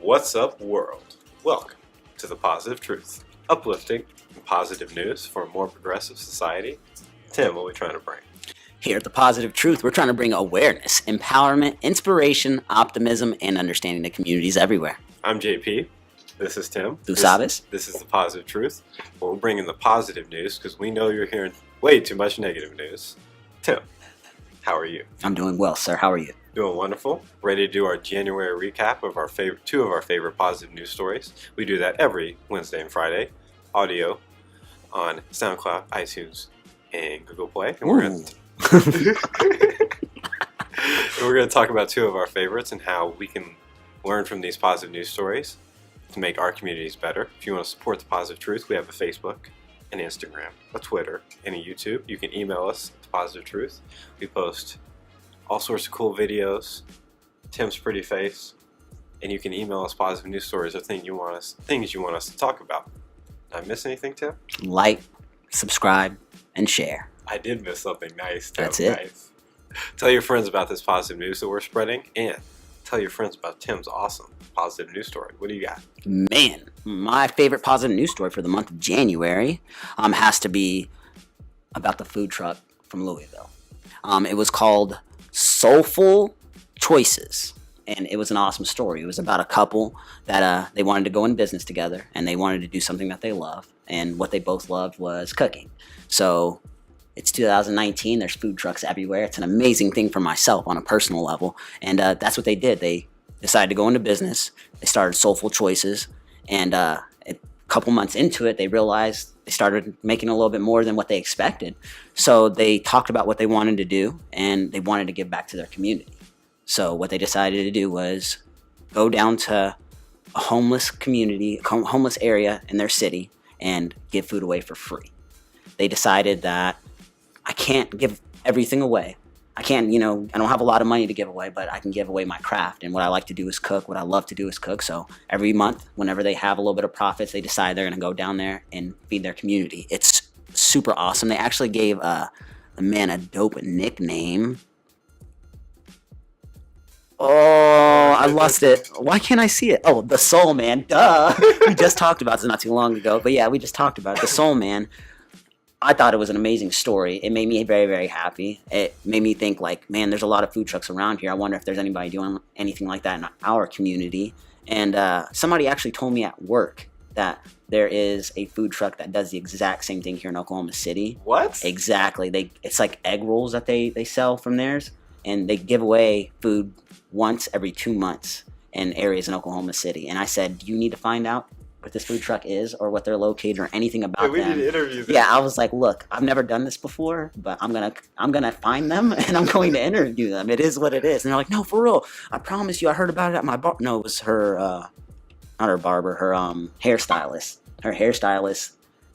What's up, world? Welcome to the Positive Truth, uplifting and positive news for a more progressive society. Tim, what are we trying to bring? Here at the Positive Truth, we're trying to bring awareness, empowerment, inspiration, optimism, and understanding to communities everywhere. I'm JP. This is Tim. Tu sabes? This is the Positive Truth. Well, we're bringing the positive news because we know you're hearing way too much negative news. Tim, how are you? I'm doing well, sir. How are you? Doing wonderful. Ready to do our January recap of two of our favorite positive news stories. We do that every Wednesday and Friday. Audio on SoundCloud, iTunes, and Google Play. And we're going to talk about two of our favorites and how we can learn from these positive news stories to make our communities better. If you want to support the Positive Truth, we have a Facebook, an Instagram, a Twitter, and a YouTube. You can email us at Positive Truth. We post all sorts of cool videos, Tim's pretty face, and you can email us positive news stories or things you want us to talk about. Did I miss anything, Tim? Like, subscribe, and share. I did miss something nice, Tim. That's it. Nice. Tell your friends about this positive news that we're spreading, and tell your friends about Tim's awesome positive news story. What do you got? Man, my favorite positive news story for the month of January has to be about the food truck from Louisville. It was called Soulful Choices, and it was an awesome story. It was about a couple that they wanted to go in business together, and they wanted to do something that they love, and what they both loved was cooking. So it's 2019, there's food trucks everywhere. It's an amazing thing for myself on a personal level, and that's what they did. They decided to go into business. They started Soulful Choices, and a couple months into it, they realized they started making a little bit more than what they expected. So they talked about what they wanted to do, and they wanted to give back to their community. So what they decided to do was go down to a homeless community, homeless area in their city, and give food away for free. They decided that I can't give everything away. I can't, I don't have a lot of money to give away, but I can give away my craft. And what I like to do is cook. What I love to do is cook. So every month, whenever they have a little bit of profits, they decide they're going to go down there and feed their community. It's super awesome. They actually gave the man a dope nickname. Oh, I lost it. Why can't I see it? Oh, the Soul Man. Duh. We just talked about this not too long ago. But yeah, we just talked about it. The Soul Man. I thought it was an amazing story. It made me very, very happy. It made me think like, man, there's a lot of food trucks around here. I wonder if there's anybody doing anything like that in our community. And somebody actually told me at work that there is a food truck that does the exact same thing here in Oklahoma City. What? Exactly. It's like egg rolls that they sell from theirs. And they give away food once every 2 months in areas in Oklahoma City. And I said, do you need to find out what this food truck is or what they're located or anything about them? We need to interview them. Yeah, I was like, look, I've never done this before, but I'm gonna find them and I'm going to interview them. It is what it is. And they're like, no, for real. I promise you, I heard about it at my bar. No, it was her, not her barber, her hairstylist. Her hairstylist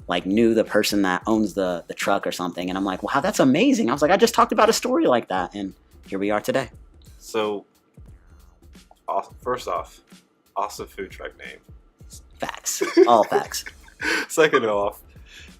like knew the person that owns the truck or something. And I'm like, wow, that's amazing. I was like, I just talked about a story like that, and here we are today. So, first off, awesome food truck name. Facts. All facts. Second off,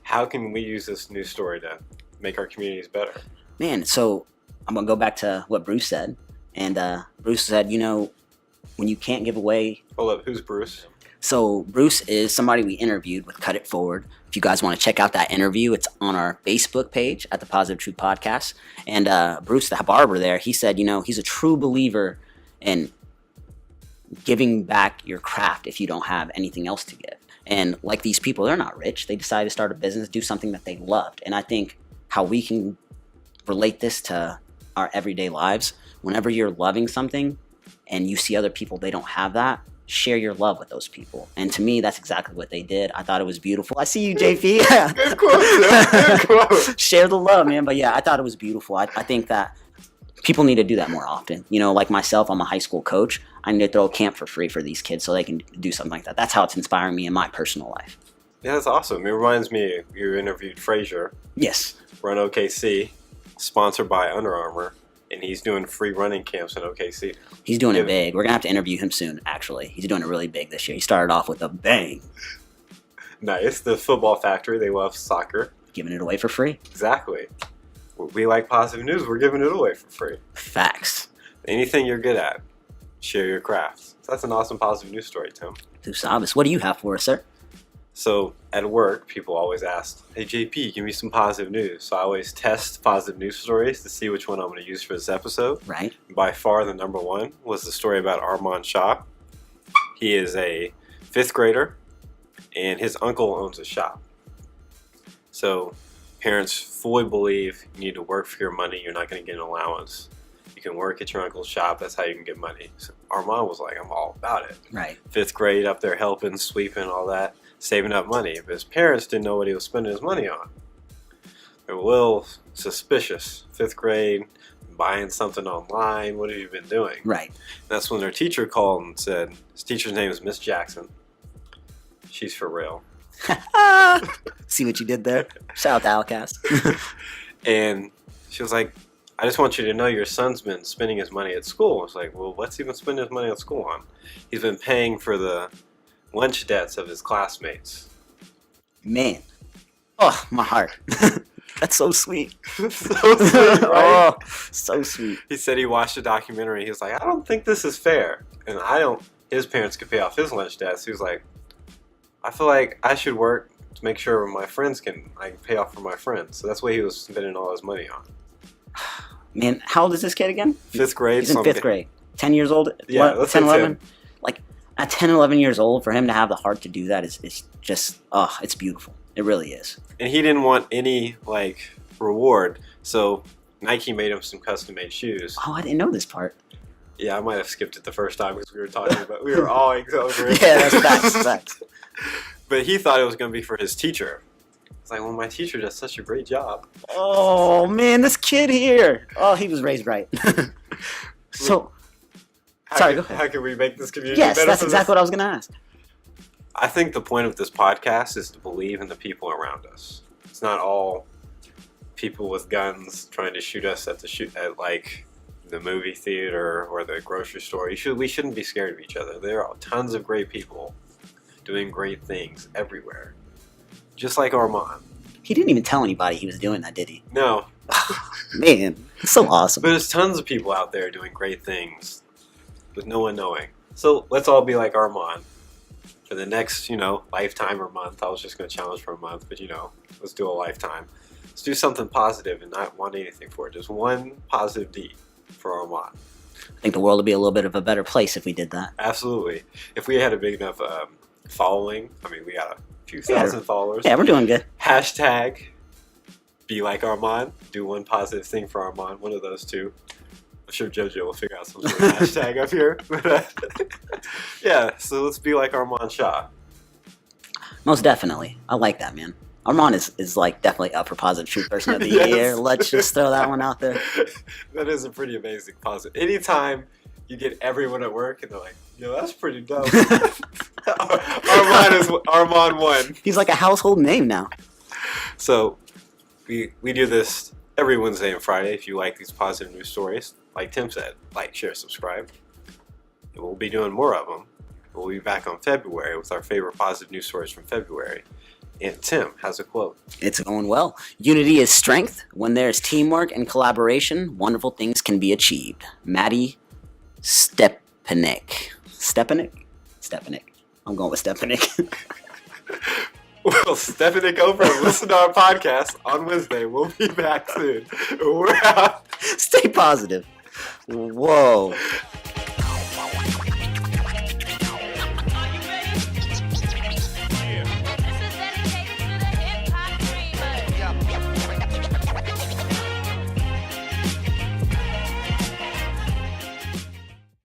how can we use this news story to make our communities better? Man, so I'm going to go back to what Bruce said. And Bruce said, when you can't give away... Hold up, who's Bruce? So Bruce is somebody we interviewed with Cut It Forward. If you guys want to check out that interview, it's on our Facebook page at the Positive Truth Podcast. And Bruce, the barber there, he said, he's a true believer in giving back your craft if you don't have anything else to give. And like these people, they're not rich. They decided to start a business, do something that they loved. And I think how we can relate this to our everyday lives, whenever you're loving something and you see other people, they don't have that, share your love with those people. And to me, that's exactly what they did. I thought it was beautiful. I see you, JP. Good quote, Good quote. Share the love, man. But yeah, I thought it was beautiful. I think that people need to do that more often. Like myself, I'm a high school coach. I need to throw a camp for free for these kids so they can do something like that. That's how it's inspiring me in my personal life. Yeah, that's awesome. It reminds me, you interviewed Frazier. Yes. Run OKC, sponsored by Under Armour, and he's doing free running camps in OKC. He's doing it big. We're going to have to interview him soon, actually. He's doing it really big this year. He started off with a bang. Nice. The football factory, they love soccer. Giving it away for free. Exactly. We like positive news. We're giving it away for free. Facts. Anything you're good at, share your crafts. So that's an awesome positive news story, Tim. Thusavis, what do you have for us, sir? So at work, people always ask, hey JP, give me some positive news. So I always test positive news stories to see which one I'm going to use for this episode. Right. By far the number one was the story about Armand Shah. He is a 5th grader and his uncle owns a shop. So parents fully believe you need to work for your money. You're not going to get an allowance. You can work at your uncle's shop. That's how you can get money. So Armand was like, I'm all about it. Right. 5th grade, up there helping, sweeping, all that, saving up money. But his parents didn't know what he was spending his money on. They were a little suspicious. 5th grade, buying something online. What have you been doing? Right. That's when their teacher called and said, his teacher's name is Miss Jackson. She's for real. See what you did there? Shout out to Alcast. And she was like, I just want you to know your son's been spending his money at school. I was like, well, what's he been spending his money at school on? He's been paying for the lunch debts of his classmates. Man. Oh, my heart. That's so sweet. So sweet, right? Oh, so sweet. He said he watched a documentary. He was like, I don't think this is fair. And his parents could pay off his lunch debts. He was like, I feel like I should work to make sure I can pay off for my friends. So that's what he was spending all his money on. Man, how old is this kid again? 5th grade. He's in 5th grade. 10 years old? Yeah, what, let's 10, say 11? 10. Like, at 10, 11 years old, for him to have the heart to do that is just, it's beautiful. It really is. And he didn't want any, reward. So Nike made him some custom-made shoes. Oh, I didn't know this part. Yeah, I might have skipped it the first time because we were talking about we were all over it. Yeah, that's facts. But he thought it was going to be for his teacher. It's like, well, my teacher does such a great job. Oh, man, this kid here. Oh, he was raised right. So, sorry, go ahead. How can we make this community yes, better? that's exactly what I was going to ask. I think the point of this podcast is to believe in the people around us. It's not all people with guns trying to shoot us at the movie theater or the grocery store. We shouldn't be scared of each other. There are tons of great people doing great things everywhere. Just like Armand. He didn't even tell anybody he was doing that, did he? No. Man, it's so awesome. But there's tons of people out there doing great things with no one knowing. So let's all be like Armand. For the next, lifetime or month. I was just going to challenge for a month, but let's do a lifetime. Let's do something positive and not want anything for it. Just one positive deed for Armand. I think the world would be a little bit of a better place if we did that. Absolutely. If we had a big enough following, we got a few thousand followers. Yeah, we're doing good. Hashtag be like Armand. Do one positive thing for Armand. One of those two. I'm sure JoJo will figure out some sort of hashtag up here. Yeah, so let's be like Armand Shah. Most definitely. I like that, man. Armand is definitely up for Positive Truth Person of the Yes. Year. Let's just throw that one out there. That is a pretty amazing positive. Anytime you get everyone at work and they're like, that's pretty dope. Armand won. He's like a household name now. So we do this every Wednesday and Friday. If you like these positive news stories, like Tim said, like, share, subscribe. And we'll be doing more of them. We'll be back on February with our favorite positive news stories from February. And Tim has a quote. It's going well. Unity is strength. When there's teamwork and collaboration, wonderful things can be achieved. Maddie Stepanek. Stepanek. I'm going with Stepanek. Well, stepping it over and listen to our podcast on Wednesday. We'll be back soon. We're out. Stay positive. Whoa.